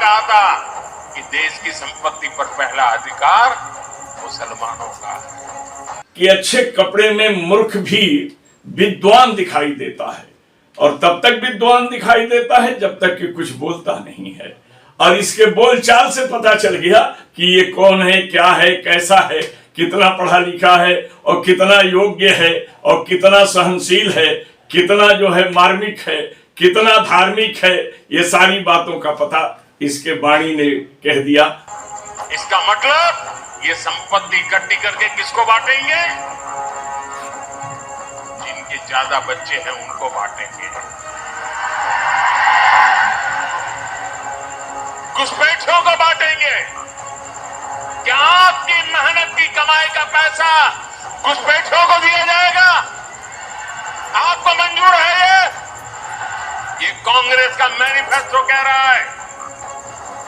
रहा था कि देश की संपत्ति पर पहला अधिकार मुसलमानों का है। कि अच्छे कपड़े में मूर्ख भी विद्वान दिखाई देता है, और तब तक विद्वान दिखाई देता है जब तक कि कुछ बोलता नहीं है। और इसके बोलचाल से पता चल गया कि ये कौन है, क्या है, कैसा है, कितना पढ़ा लिखा है, और कितना योग्य है, और कितना सहनशील है, कितना जो है मार्मिक है, कितना धार्मिक है। ये सारी बातों का पता इसके वाणी ने कह दिया। इसका मतलब ये संपत्ति इकट्ठी करके किसको बांटेंगे? जिनके ज्यादा बच्चे हैं उनको बांटेंगे। घुसपैठियों को बांटेंगे। क्या आपकी मेहनत की कमाई का पैसा घुसपैठियों को दिया जाएगा? आपको मंजूर है? ये कांग्रेस का मैनिफेस्टो कह रहा है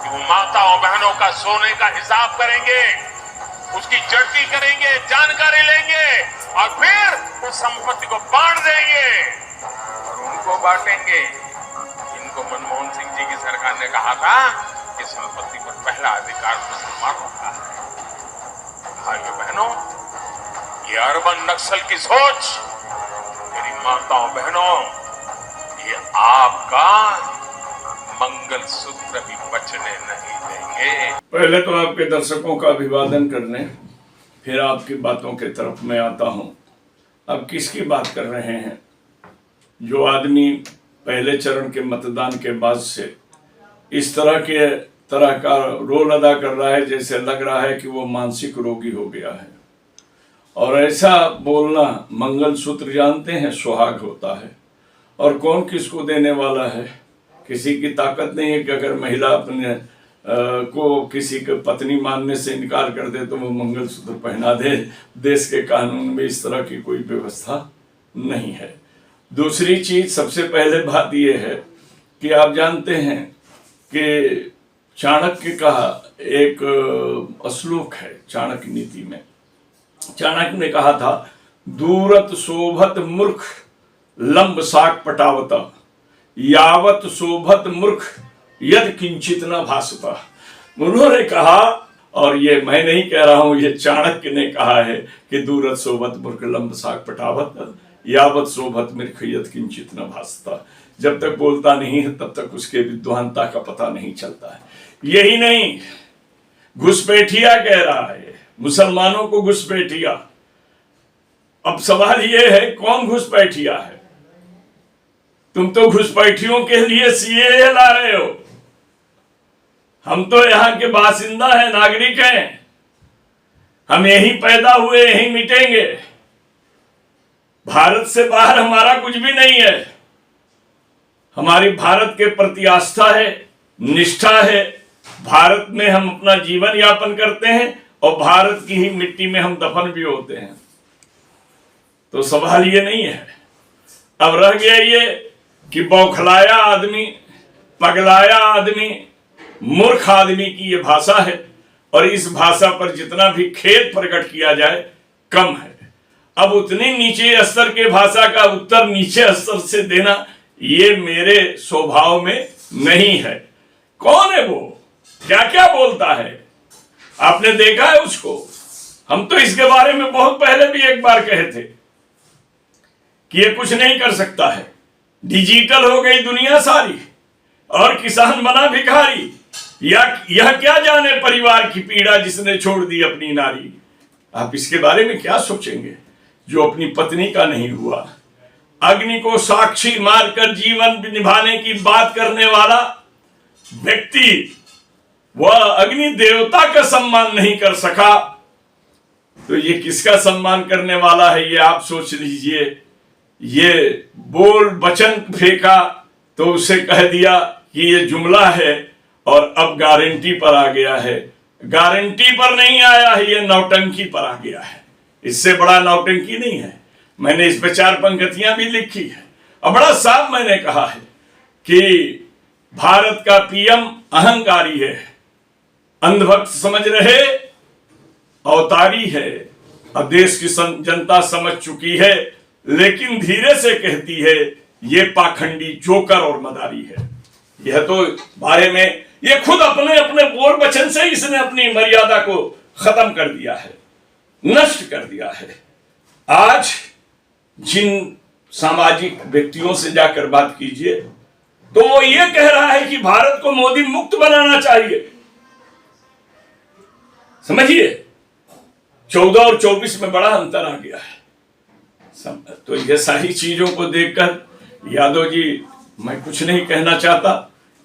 कि वो माताओं बहनों का सोने का हिसाब करेंगे, उसकी जड़ती करेंगे, जानकारी लेंगे और फिर उस संपत्ति को बांट देंगे और उनको बांटेंगे। इनको मनमोहन सिंह जी की सरकार ने कहा था कि संपत्ति पर पहला अधिकार मुसलमानों का है। भाइयों बहनों, ये अर्बन नक्सल की सोच मेरी माताओं बहनों, ये आपका मंगल सूत्र भी बचने नहीं देंगे। पहले तो आपके दर्शकों का अभिवादन करने, फिर आपकी बातों के तरफ मैं आता हूं। अब किसकी बात कर रहे हैं? जो आदमी पहले चरण के मतदान के बाद से इस तरह का रोल अदा कर रहा है, जैसे लग रहा है कि वो मानसिक रोगी हो गया है। और ऐसा बोलना, मंगलसूत्र जानते हैं सुहाग होता है, और कौन किसको देने वाला है? किसी की ताकत नहीं है कि अगर महिला अपने को किसी के पत्नी मानने से इनकार कर दे तो वो मंगलसूत्र पहना दे। देश के कानून में इस तरह की कोई व्यवस्था नहीं है। दूसरी चीज, सबसे पहले बात यह है कि आप जानते हैं कि चाणक्य का एक श्लोक है चाणक्य नीति में। चाणक्य ने कहा था, दूरत शोभत मूर्ख लंब साक पटावता, यावत शोभत मूर्ख यद किंचित न भासता। उन्होंने कहा, और ये मैं नहीं कह रहा हूं, ये चाणक्य ने कहा है कि दूरत शोभत मूर्ख लंब साक पटावत, यावत शोभत मूर्ख यद किंचित न भासता। जब तक बोलता नहीं है तब तक उसके विद्वानता का पता नहीं चलता है। यही नहीं, घुसपैठिया कह रहा है, मुसलमानों को घुसपैठिया। अब सवाल यह है, कौन घुसपैठिया है? तुम तो घुसपैठियों के लिए सीएए ला रहे हो। हम तो यहां के बासिंदा हैं, नागरिक हैं। हम यहीं पैदा हुए, यहीं मिटेंगे। भारत से बाहर हमारा कुछ भी नहीं है। हमारी भारत के प्रति आस्था है, निष्ठा है। भारत में हम अपना जीवन यापन करते हैं और भारत की ही मिट्टी में हम दफन भी होते हैं। तो सवाल ये नहीं है। अब रह गया ये कि बौखलाया आदमी, पगलाया आदमी, मूर्ख आदमी की ये भाषा है, और इस भाषा पर जितना भी खेद प्रकट किया जाए कम है। अब उतनी नीचे स्तर के भाषा का उत्तर नीचे स्तर से देना ये मेरे स्वभाव में नहीं है। कौन है वो? क्या क्या बोलता है? आपने देखा है उसको? हम तो इसके बारे में बहुत पहले भी एक बार कहे थे कि ये कुछ नहीं कर सकता है। डिजिटल हो गई दुनिया सारी और किसान बना भिखारी। यह क्या जाने परिवार की पीड़ा जिसने छोड़ दी अपनी नारी। आप इसके बारे में क्या सोचेंगे? जो अपनी पत्नी का नहीं हुआ, अग्नि को साक्षी मारकर जीवन निभाने की बात करने वाला व्यक्ति, वह अग्नि देवता का सम्मान नहीं कर सका, तो ये किसका सम्मान करने वाला है? ये आप सोच लीजिए। ये बोल वचन फेंका तो उसे कह दिया कि ये जुमला है, और अब गारंटी पर आ गया है। गारंटी पर नहीं आया है, ये नौटंकी पर आ गया है। इससे बड़ा नौटंकी नहीं है। मैंने इस पे 4 पंक्तियां भी लिखी है और बड़ा साफ मैंने कहा है कि भारत का पीएम अहंकारी है, अंधभक्त समझ रहे अवतारी है। अब देश की जनता समझ चुकी है, लेकिन धीरे से कहती है ये पाखंडी जोकर और मदारी है। यह तो बारे में ये खुद अपने अपने बोल वचन से इसने अपनी मर्यादा को खत्म कर दिया है, नष्ट कर दिया है। आज जिन सामाजिक व्यक्तियों से जाकर बात कीजिए तो वो ये कह रहा है कि भारत को मोदी मुक्त बनाना चाहिए। समझिए, 14 और 24 में बड़ा अंतर आ गया है। तो ये सारी चीजों को देखकर यादव जी, मैं कुछ नहीं कहना चाहता,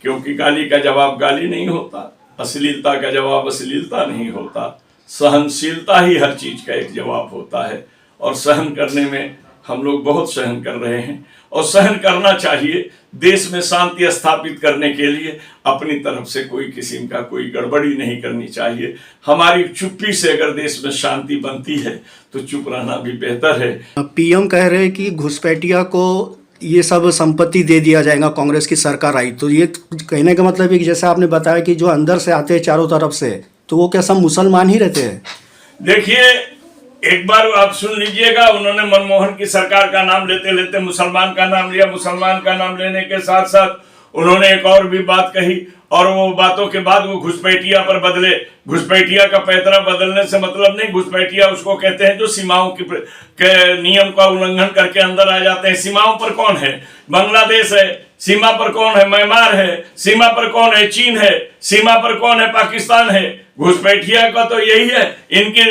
क्योंकि गाली का जवाब गाली नहीं होता, अश्लीलता का जवाब अश्लीलता नहीं होता, सहनशीलता ही हर चीज का एक जवाब होता है। और सहन करने में हम लोग बहुत सहन कर रहे हैं और सहन करना चाहिए। देश में शांति स्थापित करने के लिए अपनी तरफ से कोई किस्म का कोई गड़बड़ी नहीं करनी चाहिए। हमारी चुप्पी से अगर देश में शांति बनती है तो चुप रहना भी बेहतर है। पीएम कह रहे हैं कि घुसपैठिया को ये सब संपत्ति दे दिया जाएगा कांग्रेस की सरकार आई तो। ये कहने का मतलब है कि जैसे आपने बताया कि जो अंदर से आते हैं चारों तरफ से, तो वो क्या सब मुसलमान ही रहते हैं? देखिए, एक बार आप सुन लीजिएगा, उन्होंने मनमोहन की सरकार का नाम लेते लेते मुसलमान का नाम लिया। मुसलमान का नाम लेने के साथ साथ उन्होंने एक और भी बात कही, और वो बातों के बाद वो घुसपैठिया पर बदले। घुसपैठिया का पैतरा बदलने से मतलब नहीं, घुसपैठिया उसको कहते हैं जो सीमाओं के नियम का उल्लंघन करके अंदर आ जाते हैं। सीमाओं पर कौन है? बांग्लादेश है। सीमा पर कौन है? म्यांमार है। सीमा पर कौन है? चीन है। सीमा पर कौन है? पाकिस्तान है। घुसपैठिया का तो यही है। इनकी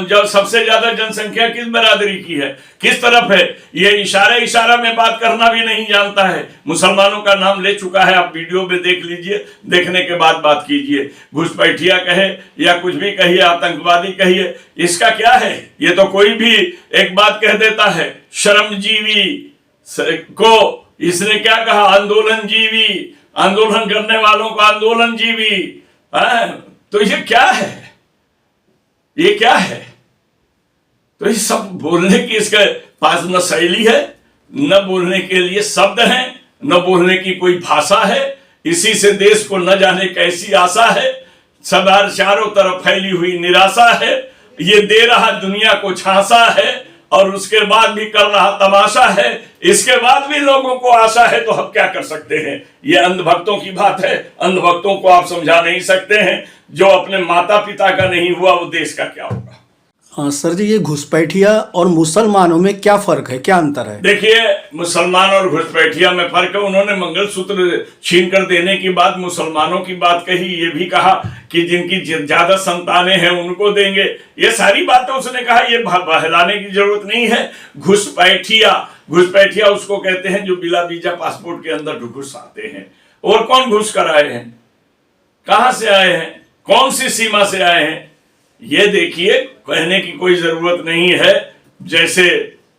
जो सबसे ज्यादा जनसंख्या किस बरादरी की है, किस तरफ है, ये इशारा में बात करना भी नहीं जानता है। मुसलमानों का नाम ले चुका है, आप वीडियो में देख लीजिए, देखने के बाद बात कीजिए। घुसपैठिया कहे या कुछ भी कहिए, आतंकवादी कहिए, इसका क्या है? ये तो कोई भी एक बात कह देता है। श्रमजीवी को इसने क्या कहा? आंदोलन जीवी, आंदोलन करने वालों को आंदोलन जीवी। तो ये क्या है? ये क्या है? तो ये सब बोलने की इसके पास न शैली है, न बोलने के लिए शब्द हैं, न बोलने की कोई भाषा है। इसी से देश को न जाने कैसी आशा है। सब चारों तरफ फैली हुई निराशा है। ये दे रहा दुनिया को झांसा है और उसके बाद भी कर रहा तमाशा है। इसके बाद भी लोगों को आशा है, तो हम क्या कर सकते हैं? ये अंधभक्तों की बात है। अंधभक्तों को आप समझा नहीं सकते हैं। जो अपने माता पिता का नहीं हुआ वो देश का क्या होगा? हाँ सर जी, ये घुसपैठिया और मुसलमानों में क्या फर्क है, क्या अंतर है? देखिए, मुसलमान और घुसपैठिया में फर्क है। उन्होंने मंगलसूत्र छीन कर देने की बात मुसलमानों की बात कही। ये भी कहा कि जिनकी ज्यादा संतानें हैं उनको देंगे। ये सारी बातें उसने कहा, ये बहलाने की जरूरत नहीं है। घुसपैठिया उसको कहते हैं जो बिना वीजा पासपोर्ट के अंदर घुस आते हैं। और कौन घुस कर आए हैं? कहां से आए हैं? कौन सी सीमा से आए हैं? ये देखिए, कहने की कोई जरूरत नहीं है। जैसे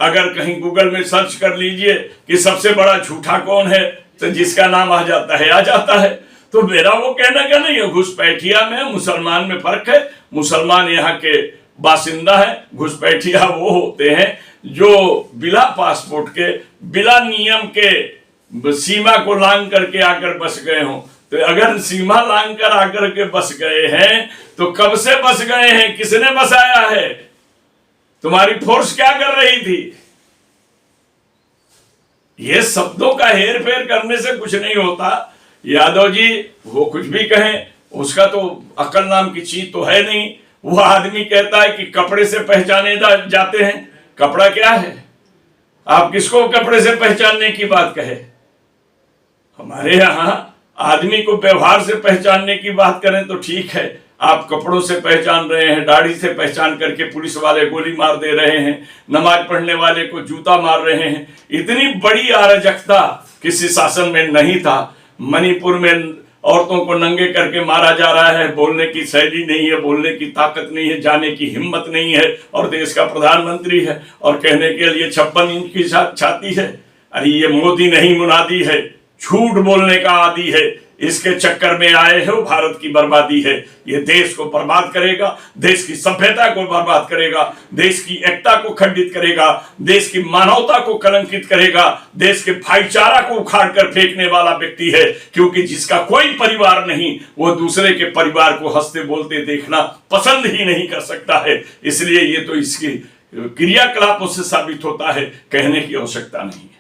अगर कहीं गूगल में सर्च कर लीजिए कि सबसे बड़ा झूठा कौन है, तो जिसका नाम आ जाता है। तो मेरा वो कहना क्या नहीं है। घुसपैठिया में मुसलमान में फर्क है। मुसलमान यहाँ के बासिंदा है, घुसपैठिया वो होते हैं जो बिना पासपोर्ट के, बिना नियम के सीमा को लांघ करके आकर बस गए हों। तो अगर सीमा लांघ कर आकर के बस गए हैं तो कब से बस गए हैं? किसने बसाया है? तुम्हारी फोर्स क्या कर रही थी? ये शब्दों का हेर फेर करने से कुछ नहीं होता। यादव जी वो कुछ भी कहें, उसका तो अकल नाम की चीज तो है नहीं। वो आदमी कहता है कि कपड़े से पहचाने जाते हैं। कपड़ा क्या है? आप किसको कपड़े से पहचानने की बात कहे? हमारे यहां आदमी को व्यवहार से पहचानने की बात करें तो ठीक है। आप कपड़ों से पहचान रहे हैं, दाढ़ी से पहचान करके पुलिस वाले गोली मार दे रहे हैं, नमाज पढ़ने वाले को जूता मार रहे हैं। इतनी बड़ी अराजकता किसी शासन में नहीं था। मणिपुर में औरतों को नंगे करके मारा जा रहा है। बोलने की शैली नहीं है, बोलने की ताकत नहीं है, जाने की हिम्मत नहीं है, और देश का प्रधानमंत्री है और कहने के लिए 56 इंच की छाती है। अरे ये मोदी नहीं मुनादी है, झूठ बोलने का आदी है। इसके चक्कर में आए हो, भारत की बर्बादी है। ये देश को बर्बाद करेगा, देश की सभ्यता को बर्बाद करेगा, देश की एकता को खंडित करेगा, देश की मानवता को कलंकित करेगा, देश के भाईचारा को उखाड़ कर फेंकने वाला व्यक्ति है। क्योंकि जिसका कोई परिवार नहीं, वो दूसरे के परिवार को हंसते बोलते देखना पसंद ही नहीं कर सकता है। इसलिए ये तो इसकी क्रियाकलापों से साबित होता है, कहने की आवश्यकता नहीं है।